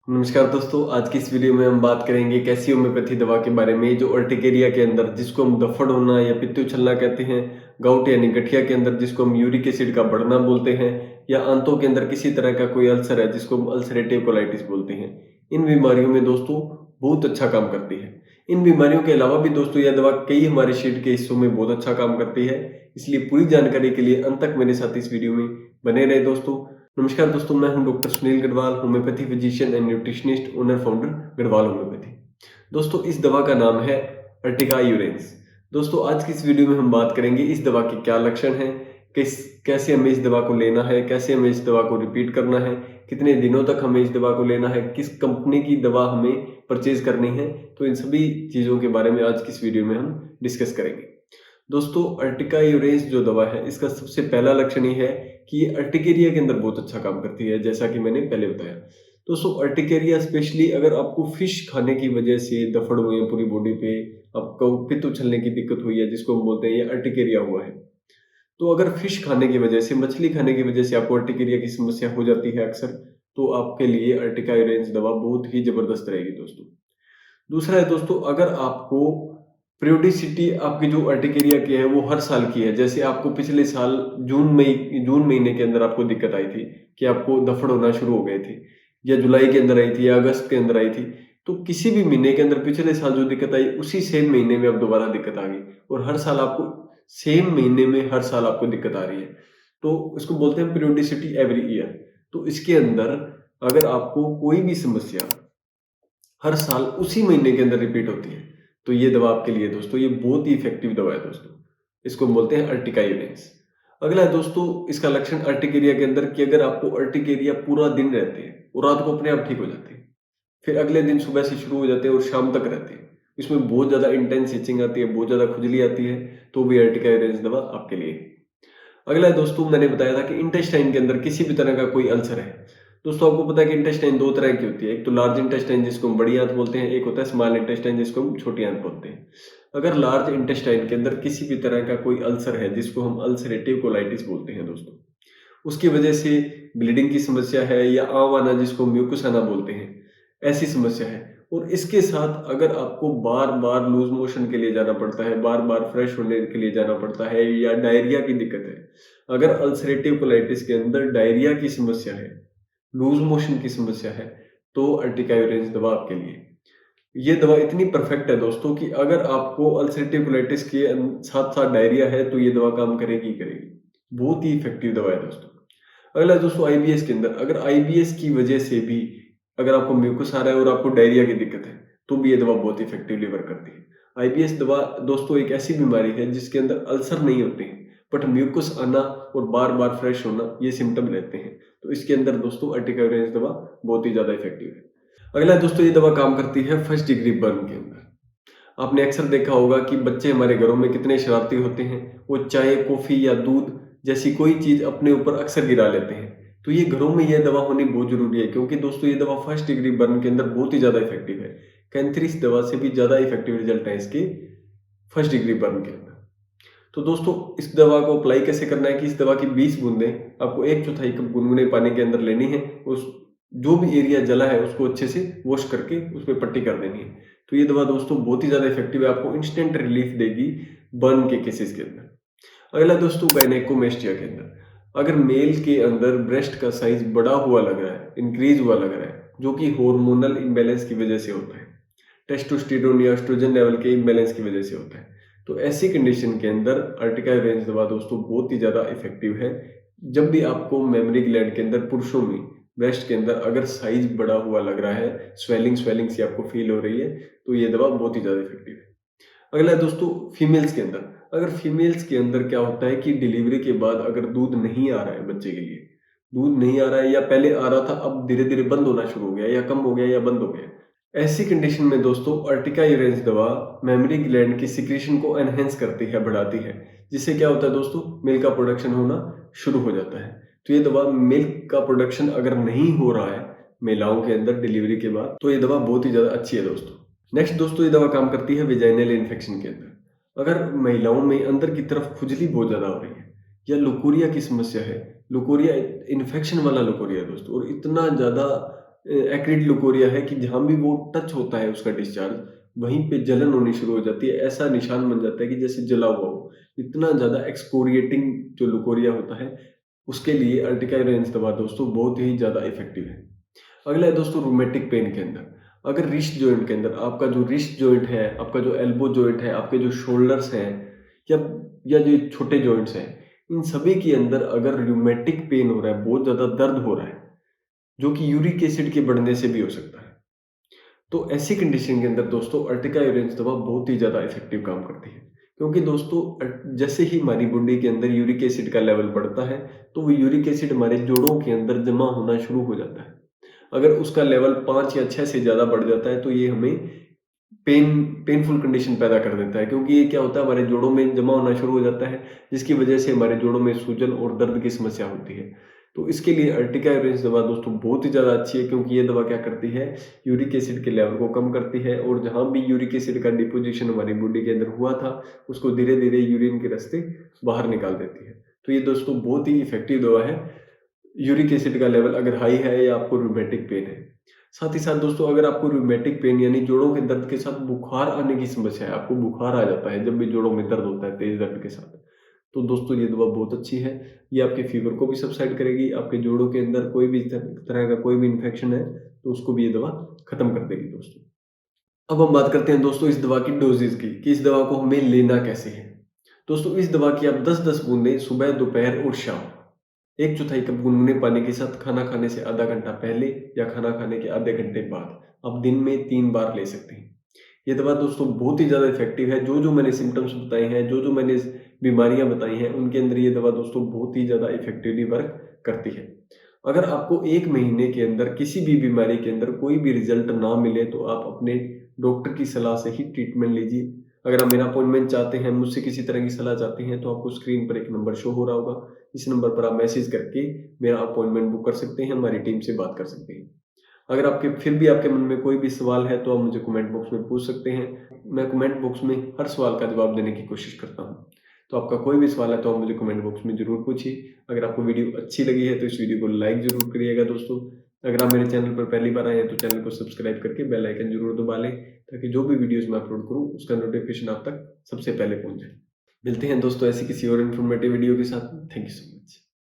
नमस्कार दोस्तों, आज की इस वीडियो में हम बात करेंगे एक ऐसी होम्योपैथी दवा के बारे में जो अर्टिकेरिया के अंदर जिसको हम दफड़ होना या पित्त उछलना कहते हैं, गाउट यानी गठिया के अंदर जिसको हम यूरिक एसिड का बढ़ना बोलते हैं, या आंतों के अंदर किसी तरह का कोई अल्सर है जिसको हम अल्सरेटिव कोलाइटिस बोलते हैं। इन बीमारियों में दोस्तों बहुत अच्छा काम करती है। इन बीमारियों के अलावा भी दोस्तों यह दवा कई हमारे शरीर के हिस्सों में बहुत अच्छा काम करती है। इसलिए पूरी जानकारी के लिए अंत तक मेरे साथ इस वीडियो में बने रहे दोस्तों। नमस्कार दोस्तों, मैं हूं doctor Sunil Garhwal, homeopathy physician and nutritionist, owner founder Garhwal homeopathy. दोस्तों इस दवा का नाम है अर्टिका यूरेंस। दोस्तों आज की इस वीडियो में हम बात करेंगे इस दवा के क्या लक्षण हैं, कैसे हमें इस दवा को लेना है, कैसे हमें इस दवा को रिपीट करना है, कितने दिनों तक हमें इस दवा को लेना है, किस कंपनी की दवा हमें परचेज करनी है। तो इन सभी चीज़ों के बारे में आज की इस वीडियो में हम डिस्कस करेंगे। दोस्तों अर्टिका यूरेंस जो दवा है इसका सबसे पहला लक्षण ये है कि ये अर्टिकेरिया के अंदर बहुत अच्छा काम करती है, जैसा कि मैंने पहले बताया। दोस्तों अर्टिकेरिया स्पेशली अगर आपको फिश खाने की वजह से दफड़ हुए हैं पूरी बॉडी पे, आपको पित्त उछलने की दिक्कत हुई है जिसको हम बोलते हैं ये अर्टिकेरिया हुआ है, तो अगर फिश खाने की वजह से, मछली खाने की वजह से आपको अर्टिकेरिया की समस्या हो जाती है अक्सर, तो आपके लिए अर्टिका यूरेंस दवा बहुत ही जबरदस्त रहेगी दोस्तों। दूसरा है दोस्तों, अगर आपको पीरियोडिसिटी आपकी जो अर्टिकेरिया की है वो हर साल की है, जैसे आपको पिछले साल जून महीने के अंदर आपको दिक्कत आई थी कि आपको दफड़ होना शुरू हो गए थे, या जुलाई के अंदर आई थी या अगस्त के अंदर आई थी, तो किसी भी महीने के अंदर पिछले साल जो दिक्कत आई उसी सेम महीने में अब दोबारा दिक्कत आ गई, और हर साल आपको सेम महीने में हर साल आपको दिक्कत आ रही है, तो इसको बोलते हैं पीरियोडिसिटी एवरी ईयर। तो इसके अंदर अगर आपको कोई भी समस्या हर साल उसी महीने के अंदर रिपीट होती है, तो ये दवा आपके लिए दोस्तों, ये बहुत ही इफेक्टिव दवा है दोस्तों। इसको हम बोलते हैं अर्टिका यूरेंस। अगला है दोस्तों इसका लक्षण अर्टिकेरिया के अंदर कि अगर आपको अर्टिकेरिया पूरा दिन रहते हैं और रात को अपने आप ठीक हो जाते हैं, फिर अगले दिन सुबह से शुरू हो जाते हैं और शाम तक रहते हैं, इसमें बहुत ज़्यादा इंटेंस इचिंग आती है, बहुत ज़्यादा खुजली आती है, तो भी अर्टिका यूरेंस दवा आपके लिए है। अगला है दोस्तों, मैंने बताया था कि इंटेस्टाइन के अंदर किसी भी तरह का कोई अल्सर है। दोस्तों आपको पता है कि इंटेस्टाइन दो तरह की होती है, एक तो लार्ज इंटेस्टाइन जिसको हम बड़ी आंत बोलते हैं, एक होता है स्मॉल इंटेस्टाइन जिसको हम छोटी आंत बोलते हैं। अगर लार्ज इंटेस्टाइन के अंदर किसी भी तरह का कोई अल्सर है जिसको हम अल्सरेटिव कोलाइटिस बोलते हैं दोस्तों, उसकी वजह से ब्लीडिंग की समस्या है, या आंव आना जिसको म्यूकस आना बोलते हैं, ऐसी समस्या है, और इसके साथ अगर आपको बार बार लूज मोशन के लिए जाना पड़ता है, बार बार फ्रेश होने के लिए जाना पड़ता है, या डायरिया की दिक्कत है, अगर अल्सरेटिव कोलाइटिस के अंदर डायरिया की समस्या है, लूज मोशन की समस्या है, तो अर्टिका यूरेंस दवा आपके लिए। ये दवा इतनी परफेक्ट है दोस्तों कि अगर आपको अल्सरेटिव कोलाइटिस के साथ साथ डायरिया है तो ये दवा काम करेगी ही करेगी। बहुत ही इफेक्टिव दवा है दोस्तों। अगला है दोस्तों आईबीएस के अंदर, अगर आईबीएस की वजह से भी अगर आपको म्यूकस आ रहा है और आपको डायरिया की दिक्कत है, तो भी ये दवा बहुत इफेक्टिवली वर्क करती है। आईबीएस दवा दोस्तों एक ऐसी बीमारी है जिसके अंदर अल्सर नहीं होते हैं, बट म्यूकस आना और बार बार फ्रेश होना ये सिम्टम रहते हैं, तो इसके अंदर दोस्तों अर्टिका यूरेंस दवा बहुत ही ज्यादा इफेक्टिव है। अगला है दोस्तों, ये दवा काम करती है फर्स्ट डिग्री बर्न के अंदर। आपने अक्सर देखा होगा कि बच्चे हमारे घरों में कितने शरारती होते हैं, वो चाय, कॉफी या दूध जैसी कोई चीज अपने ऊपर अक्सर गिरा लेते हैं। तो ये घरों में यह दवा होनी बहुत जरूरी है, क्योंकि दोस्तों ये दवा फर्स्ट डिग्री बर्न के अंदर बहुत ही ज्यादा इफेक्टिव है। कैंथ्रिस दवा से भी ज्यादा इफेक्टिव रिजल्ट है इसके फर्स्ट डिग्री बर्न के अंदर। तो दोस्तों इस दवा को अप्लाई कैसे करना है कि इस दवा की 20 बूंदें आपको 1/4 कप गुनगुने पानी के अंदर लेनी है, उस जो भी एरिया जला है उसको अच्छे से वॉश करके उस पर पट्टी कर देनी है। तो ये दवा दोस्तों बहुत ही ज्यादा इफेक्टिव है, आपको इंस्टेंट रिलीफ देगी बर्न के केसेस के अंदर। अगला दोस्तों गायनेकोमेस्टिया के अंदर, अगर मेल के अंदर ब्रेस्ट का साइज बड़ा हुआ लग रहा है, इंक्रीज हुआ लग रहा है, जो कि हार्मोनल इम्बैलेंस की वजह से होता है, टेस्टोस्टेरोन या एस्ट्रोजन लेवल के इम्बैलेंस की वजह से होता है, तो ऐसी कंडीशन के अंदर अर्टिका यूरेंस दवा दोस्तों बहुत ही ज़्यादा इफेक्टिव है। जब भी आपको मेमोरी ग्लैंड के अंदर, पुरुषों में ब्रेस्ट के अंदर अगर साइज बड़ा हुआ लग रहा है, स्वेलिंग स्वेलिंग सी आपको फील हो रही है, तो ये दवा बहुत ही ज़्यादा इफेक्टिव है। अगला है दोस्तों फीमेल्स के अंदर, अगर फीमेल्स के अंदर क्या होता है कि डिलीवरी के बाद अगर दूध नहीं आ रहा है बच्चे के लिए, दूध नहीं आ रहा है, या पहले आ रहा था अब धीरे धीरे बंद होना शुरू हो गया, या कम हो गया, या बंद हो गया, ऐसी कंडीशन में दोस्तों अर्टिका यूरेंस दवा मेमोरी ग्लैंड की सिक्रीशन को एनहेंस करती है, बढ़ाती है, जिससे क्या होता है दोस्तों, मिल्क का प्रोडक्शन होना शुरू हो जाता है। तो ये दवा मिल्क का प्रोडक्शन अगर नहीं हो रहा है महिलाओं के अंदर डिलीवरी के बाद, तो ये दवा बहुत ही ज्यादा अच्छी है दोस्तों। नेक्स्ट दोस्तों, ये दवा काम करती है विजाइनल इन्फेक्शन के अंदर। अगर महिलाओं में अंदर की तरफ खुजली बहुत ज्यादा हो रही है, या लुकोरिया की समस्या है, लुकोरिया इन्फेक्शन वाला लुकोरिया दोस्तों, और इतना ज्यादा एक्रिड लुकोरिया है कि जहाँ भी वो टच होता है उसका डिस्चार्ज, वहीं पे जलन होनी शुरू हो जाती है। ऐसा निशान बन जाता है कि जैसे जला हुआ हो। इतना ज़्यादा एक्सफोलिएटिंग जो लुकोरिया होता है, उसके लिए अर्टिका रेंज दवा दोस्तों बहुत ही ज़्यादा इफ़ेक्टिव है। अगला है दोस्तों रूमेटिक पेन के अंदर। अगर रिस्ट जॉइंट के अंदर आपका जो रिस्ट जॉइंट है, आपका जो एल्बो जॉइंट है, आपके जो शोल्डर्स हैं या जो छोटे जॉइंट्स हैं, इन सभी के अंदर अगर रूमेटिक पेन हो रहा है, बहुत ज़्यादा दर्द हो रहा है, जो कि यूरिक एसिड के बढ़ने से भी हो सकता है। तो ऐसी कंडीशन के अंदर दोस्तों अर्टिका यूरेंस दवा बहुत ही ज़्यादा इफेक्टिव काम करती है। क्योंकि दोस्तों जैसे ही हमारी बॉडी के अंदर यूरिक एसिड का लेवल बढ़ता है, तो वो यूरिक एसिड हमारे जोड़ों के अंदर जमा होना शुरू हो जाता है। अगर उसका लेवल 5 या 6 से ज़्यादा बढ़ जाता है, तो ये हमें पेनफुल कंडीशन पैदा कर देता है, क्योंकि ये क्या होता है, हमारे जोड़ों में जमा होना शुरू हो जाता है, जिसकी वजह से हमारे जोड़ों में सूजन और दर्द की समस्या होती है। तो इसके लिए अर्टिका यूरेंस दवा दोस्तों बहुत ही ज़्यादा अच्छी है, क्योंकि ये दवा क्या करती है, यूरिक एसिड के लेवल को कम करती है, और जहाँ भी यूरिक एसिड का डिपोजिशन हमारी बॉडी के अंदर हुआ था, उसको धीरे धीरे यूरिन के रास्ते बाहर निकाल देती है। तो ये दोस्तों बहुत ही इफेक्टिव दवा है, यूरिक एसिड का लेवल अगर हाई है या आपको रूमेटिक पेन है। साथ ही साथ दोस्तों अगर आपको रूमेटिक पेन यानी जोड़ों के दर्द के साथ बुखार आने की समस्या है, आपको बुखार आ जाता है जब भी जोड़ों में दर्द होता है तेज दर्द के साथ, तो दोस्तों ये दवा बहुत अच्छी है। ये आपके फीवर को भी सबसाइड करेगी, आपके जोड़ों के अंदर कोई भी तरह का कोई भी इन्फेक्शन है तो उसको भी ये दवा खत्म कर देगी दोस्तों। अब हम बात करते हैं दोस्तों इस दवा की डोजेज की, कि इस दवा को हमें लेना कैसे है। दोस्तों इस दवा की आप 10-10 बूंदें सुबह, दोपहर और शाम 1/4 कप गुनगुने पानी के साथ खाना खाने से आधा घंटा पहले या खाना खाने के आधे घंटे बाद आप दिन में 3 बार ले सकते हैं। ये दवा दोस्तों बहुत ही ज़्यादा इफेक्टिव है। जो मैंने सिम्टम्स बताए हैं, जो मैंने बीमारियां बताई हैं, उनके अंदर ये दवा दोस्तों बहुत ही ज़्यादा इफेक्टिवली वर्क करती है। अगर आपको 1 महीने के अंदर किसी भी बीमारी के अंदर कोई भी रिजल्ट ना मिले, तो आप अपने डॉक्टर की सलाह से ही ट्रीटमेंट लीजिए। अगर आप मेरा अपॉइंटमेंट चाहते हैं, मुझसे किसी तरह की सलाह चाहते हैं, तो आपको स्क्रीन पर एक नंबर शो हो रहा होगा। इस नंबर पर आप मैसेज करके मेरा अपॉइंटमेंट बुक कर सकते हैं, हमारी टीम से बात कर सकते हैं। अगर आपके फिर भी आपके मन में कोई भी सवाल है, तो आप मुझे कमेंट बॉक्स में पूछ सकते हैं। मैं कमेंट बॉक्स में हर सवाल का जवाब देने की कोशिश करता हूँ। तो आपका कोई भी सवाल है तो आप मुझे कमेंट बॉक्स में ज़रूर पूछिए। अगर आपको वीडियो अच्छी लगी है तो इस वीडियो को लाइक ज़रूर करिएगा दोस्तों। अगर आप मेरे चैनल पर पहली बार आए हैं तो चैनल को सब्सक्राइब करके बेल आइकन ज़रूर दबा लें, ताकि जो भी वीडियोज़ मैं अपलोड करूँ उसका नोटिफिकेशन आप तक सबसे पहले पहुँच जाए। मिलते हैं दोस्तों ऐसी किसी और इन्फॉर्मेटिव वीडियो के साथ। Thank you so much.